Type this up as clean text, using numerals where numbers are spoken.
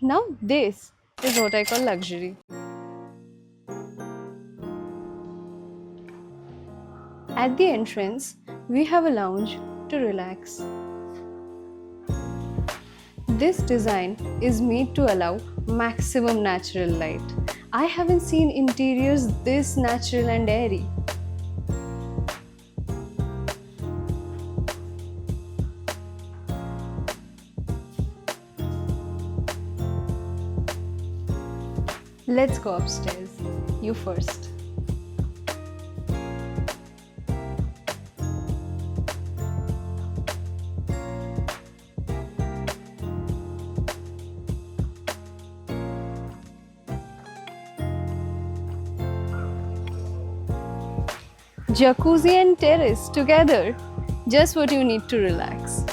Now, this is what I call luxury. At the entrance, we have a lounge to relax. This design is made to allow maximum natural light. I haven't seen interiors this natural and airy. Let's go upstairs. You first. Jacuzzi and terrace together. Just what you need to relax.